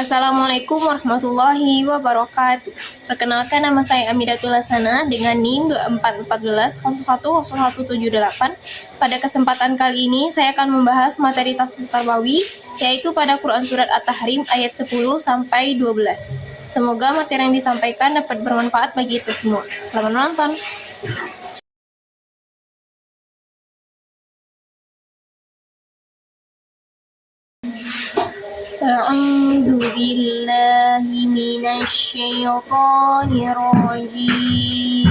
Assalamualaikum warahmatullahi wabarakatuh. Perkenalkan, nama saya Amidatul Hasanah dengan NIM 2414010178. Pada kesempatan kali ini saya akan membahas materi tafsir tarbawi, yaitu pada Quran Surat At-Tahrim ayat 10 sampai 12. Semoga materi yang disampaikan dapat bermanfaat bagi kita semua. Selamat menonton. أعوذ بالله من الشيطان الرجيم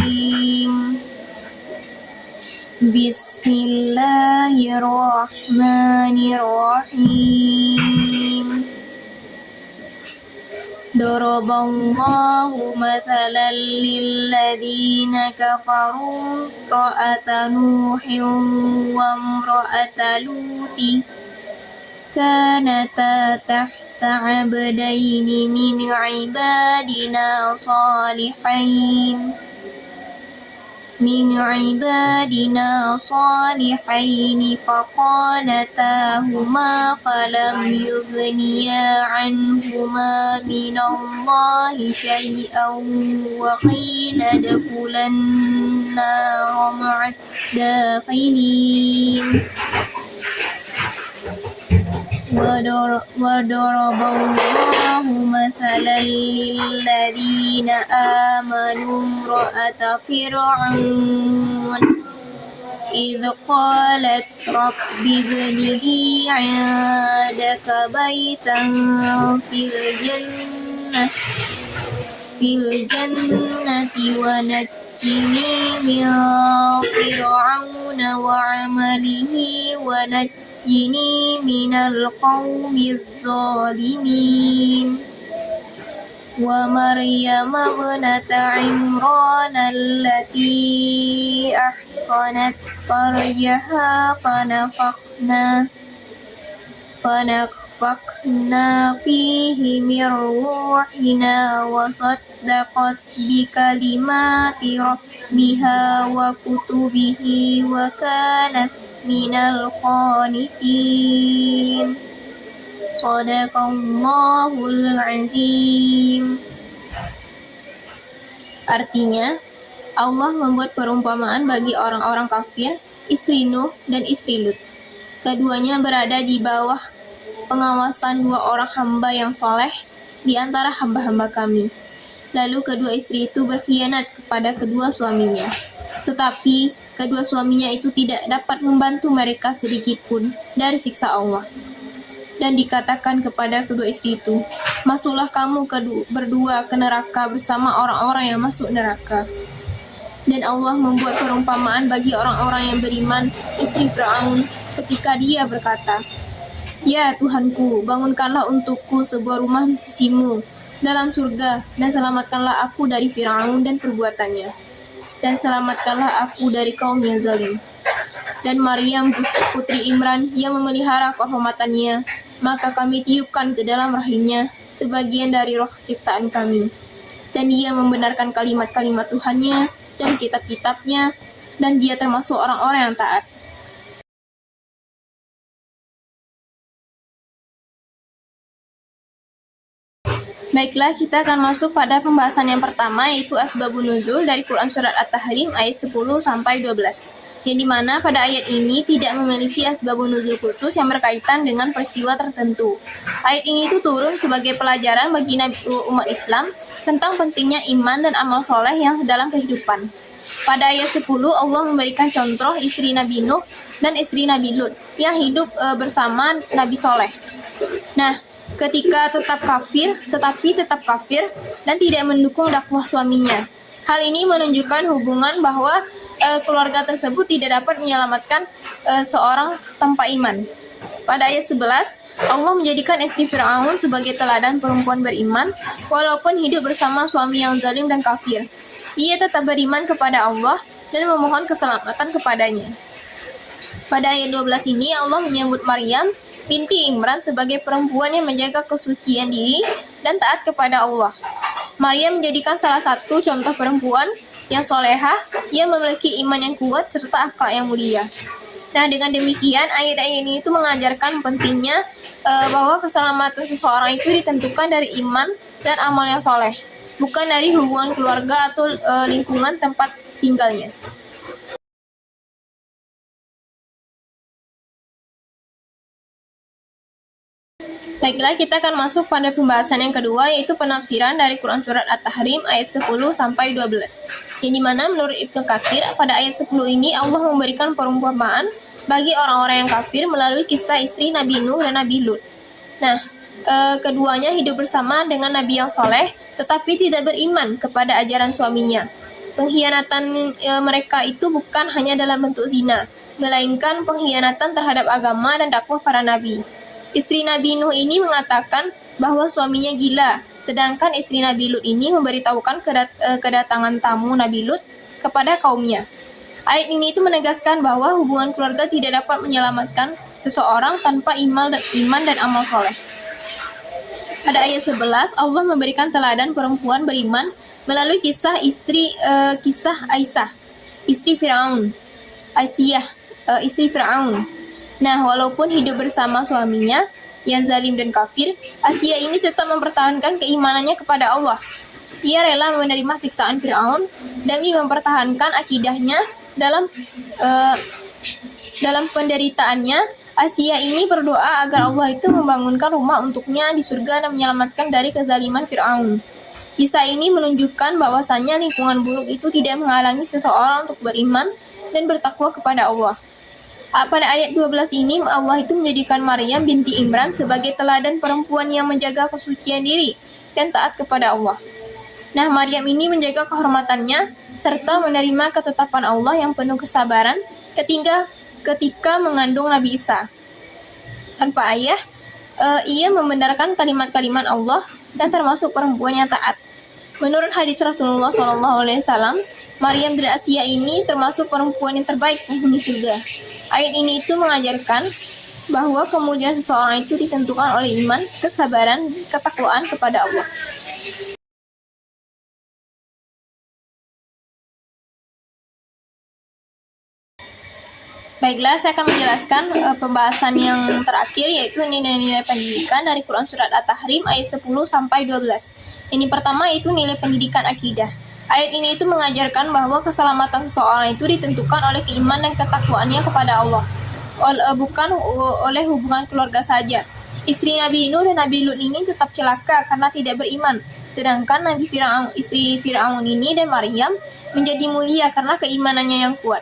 بسم الله الرحمن الرحيم ضرب الله مثلا للذين كفروا امرأة نوح وامرأة لوط كانتا تحت عبدين من عبادنا صالحين فخانتاهما فلم يغنيا عنهما من الله شيئا وقيل ادخلا النار مع الداخلين وضرب الله مثلا للذين آمنوا امرأة فرعون إذ قالت رب ابن لي عندك بيتا في الجنة ونجني من فرعون وعمله ونجني من القوم الظالمين ومريم ابنة عمران التي أحصنت فرجها فنفخنا فيه من روحنا وصدقت بكلمات ربها وكتبه وكانت من القانتين Sadaqallahul azim. Artinya, Allah membuat perumpamaan bagi orang-orang kafir, istri Nuh dan istri Lut. Keduanya berada di bawah pengawasan dua orang hamba yang soleh di antara hamba-hamba kami. Lalu kedua istri itu berkhianat kepada kedua suaminya. Tetapi kedua suaminya itu tidak dapat membantu mereka sedikit pun dari siksa Allah. Dan dikatakan kepada kedua istri itu, masuklah kamu berdua ke neraka bersama orang-orang yang masuk neraka. Dan Allah membuat perumpamaan bagi orang-orang yang beriman, istri Fir'aun, ketika dia berkata, Ya Tuhanku, bangunkanlah untukku sebuah rumah di sisimu dalam surga, dan selamatkanlah aku dari Fir'aun dan perbuatannya, dan selamatkanlah aku dari kaum yang zalim. Dan Maryam putri Imran yang memelihara kehormatannya, maka kami tiupkan ke dalam rahimnya sebagian dari roh ciptaan kami. Dan dia membenarkan kalimat-kalimat Tuhannya dan kitab-kitabnya, dan dia termasuk orang-orang yang taat. Baiklah, kita akan masuk pada pembahasan yang pertama, yaitu Asbabun Nuzul dari Quran Surat At-Tahrim ayat 10 sampai 12. Yang dimana pada ayat ini tidak memiliki asbabun nuzul khusus yang berkaitan dengan peristiwa tertentu. Ayat ini itu turun sebagai pelajaran bagi umat Islam tentang pentingnya iman dan amal soleh yang dalam kehidupan. Pada ayat 10, Allah memberikan contoh istri Nabi Nuh dan istri Nabi Lut yang hidup bersama Nabi Soleh. Nah, ketika tetap kafir dan tidak mendukung dakwah suaminya. Hal ini menunjukkan hubungan bahwa keluarga tersebut tidak dapat menyelamatkan seorang tanpa iman. Pada ayat 11, Allah menjadikan istri Fir'aun sebagai teladan perempuan beriman, walaupun hidup bersama suami yang zalim dan kafir. Ia tetap beriman kepada Allah dan memohon keselamatan kepadanya. Pada ayat 12 ini, Allah menyebut Maryam binti Imran sebagai perempuan yang menjaga kesucian diri dan taat kepada Allah. Maryam menjadikan salah satu contoh perempuan yang solehah, yang memiliki iman yang kuat serta akhlak yang mulia. Nah, dengan demikian ayat-ayat ini itu mengajarkan pentingnya bahwa keselamatan seseorang itu ditentukan dari iman dan amal yang soleh, bukan dari hubungan keluarga atau lingkungan tempat tinggalnya. Baiklah, kita akan masuk pada pembahasan yang kedua, yaitu penafsiran dari Quran Surat At-Tahrim ayat 10-12. Yang dimana menurut Ibnu Katsir, pada ayat 10 ini Allah memberikan perumpamaan bagi orang-orang yang kafir melalui kisah istri Nabi Nuh dan Nabi Lut. Nah, keduanya hidup bersama dengan Nabi yang soleh, tetapi tidak beriman kepada ajaran suaminya. Pengkhianatan mereka itu bukan hanya dalam bentuk zina, melainkan pengkhianatan terhadap agama dan dakwah para nabi. Istri Nabi Nuh ini mengatakan bahwa suaminya gila, sedangkan istri Nabi Lut ini memberitahukan kedatangan tamu Nabi Lut kepada kaumnya. Ayat ini itu menegaskan bahwa hubungan keluarga tidak dapat menyelamatkan seseorang tanpa iman dan amal soleh. Pada ayat 11, Allah memberikan teladan perempuan beriman melalui kisah Aisyah, istri Firaun. Istri Firaun. Nah, walaupun hidup bersama suaminya yang zalim dan kafir, Aisyah ini tetap mempertahankan keimanannya kepada Allah. Ia rela menerima siksaan Firaun demi mempertahankan akidahnya dalam penderitaannya. Aisyah ini berdoa agar Allah itu membangunkan rumah untuknya di surga dan menyelamatkan dari kezaliman Firaun. Kisah ini menunjukkan bahwasannya lingkungan buruk itu tidak menghalangi seseorang untuk beriman dan bertakwa kepada Allah. Pada ayat 12 ini, Allah itu menjadikan Maryam binti Imran sebagai teladan perempuan yang menjaga kesucian diri dan taat kepada Allah. Nah, Maryam ini menjaga kehormatannya serta menerima ketetapan Allah yang penuh kesabaran ketika mengandung Nabi Isa. Tanpa ayah, ia membenarkan kalimat-kalimat Allah dan termasuk perempuan yang taat. Menurut hadis Rasulullah SAW, Maryam dan Aisyah ini termasuk perempuan yang terbaik penghuni surga. Ayat ini itu mengajarkan bahwa kemudian seseorang itu ditentukan oleh iman, kesabaran, ketakwaan kepada Allah. Baiklah, saya akan menjelaskan pembahasan yang terakhir, yaitu nilai-nilai pendidikan dari Quran Surat At-Tahrim ayat 10-12. Ini pertama yaitu nilai pendidikan akidah. Ayat ini itu mengajarkan bahwa keselamatan seseorang itu ditentukan oleh keimanan dan ketakwaannya kepada Allah, bukan oleh hubungan keluarga saja. Istri Nabi Nuh dan Nabi Lut ini tetap celaka karena tidak beriman, sedangkan istri Firaun ini dan Maryam menjadi mulia karena keimanannya yang kuat.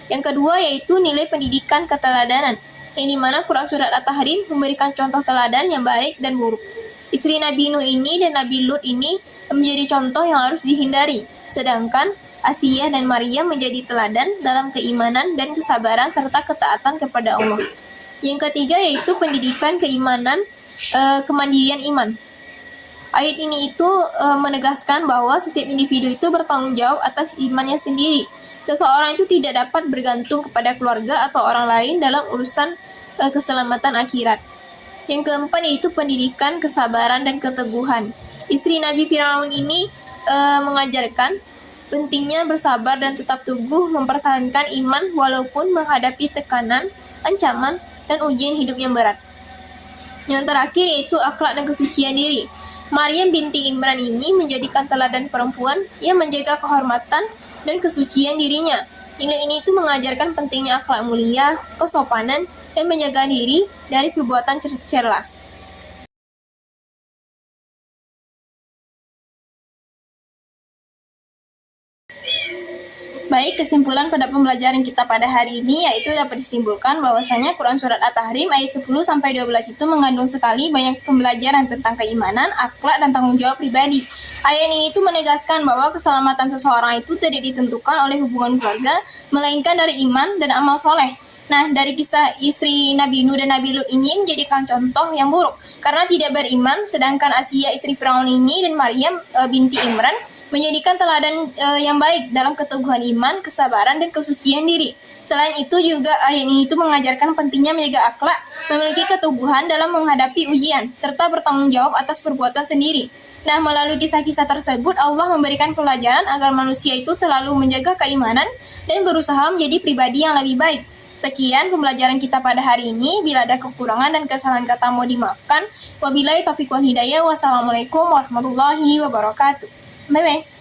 Yang kedua yaitu nilai pendidikan keteladanan, yang dimana Quran Surat At-Tahrim memberikan contoh teladan yang baik dan buruk. Istri Nabi Nuh ini dan Nabi Lut ini menjadi contoh yang harus dihindari, sedangkan Aisyah dan Maryam menjadi teladan dalam keimanan dan kesabaran serta ketaatan kepada Allah. Yang ketiga yaitu pendidikan keimanan, kemandirian iman. Ayat ini itu menegaskan bahwa setiap individu itu bertanggung jawab atas imannya sendiri. Seseorang itu tidak dapat bergantung kepada keluarga atau orang lain dalam urusan keselamatan akhirat. Yang keempat yaitu pendidikan, kesabaran, dan keteguhan. Istri Nabi Firaun ini mengajarkan pentingnya bersabar dan tetap teguh mempertahankan iman walaupun menghadapi tekanan, ancaman, dan ujian hidup yang berat. Yang terakhir yaitu akhlak dan kesucian diri. Maryam binti Imran ini menjadikan teladan perempuan yang menjaga kehormatan dan kesucian dirinya. Nilai ini itu mengajarkan pentingnya akhlak mulia, kesopanan, dan menjaga diri dari perbuatan tercela. Baik, kesimpulan pada pembelajaran kita pada hari ini yaitu dapat disimpulkan bahwasanya Quran Surat At-Tahrim ayat 10-12 itu mengandung sekali banyak pembelajaran tentang keimanan, akhlak, dan tanggung jawab pribadi. Ayat ini itu menegaskan bahwa keselamatan seseorang itu tidak ditentukan oleh hubungan keluarga, melainkan dari iman dan amal soleh. Nah, dari kisah istri Nabi Nuh dan Nabi Lut ini menjadikan contoh yang buruk karena tidak beriman, sedangkan Aisyah istri Firaun ini dan Maryam binti Imran menjadikan teladan yang baik dalam keteguhan iman, kesabaran, dan kesucian diri. Selain itu juga ayat ini itu mengajarkan pentingnya menjaga akhlak, memiliki keteguhan dalam menghadapi ujian, serta bertanggung jawab atas perbuatan sendiri. Nah, melalui kisah-kisah tersebut, Allah memberikan pelajaran agar manusia itu selalu menjaga keimanan dan berusaha menjadi pribadi yang lebih baik. Sekian pembelajaran kita pada hari ini. Bila ada kekurangan dan kesalahan kata mau dimaafkan. Wabillahi taufiq wal hidayah. Wassalamualaikum warahmatullahi wabarakatuh. Bye-bye.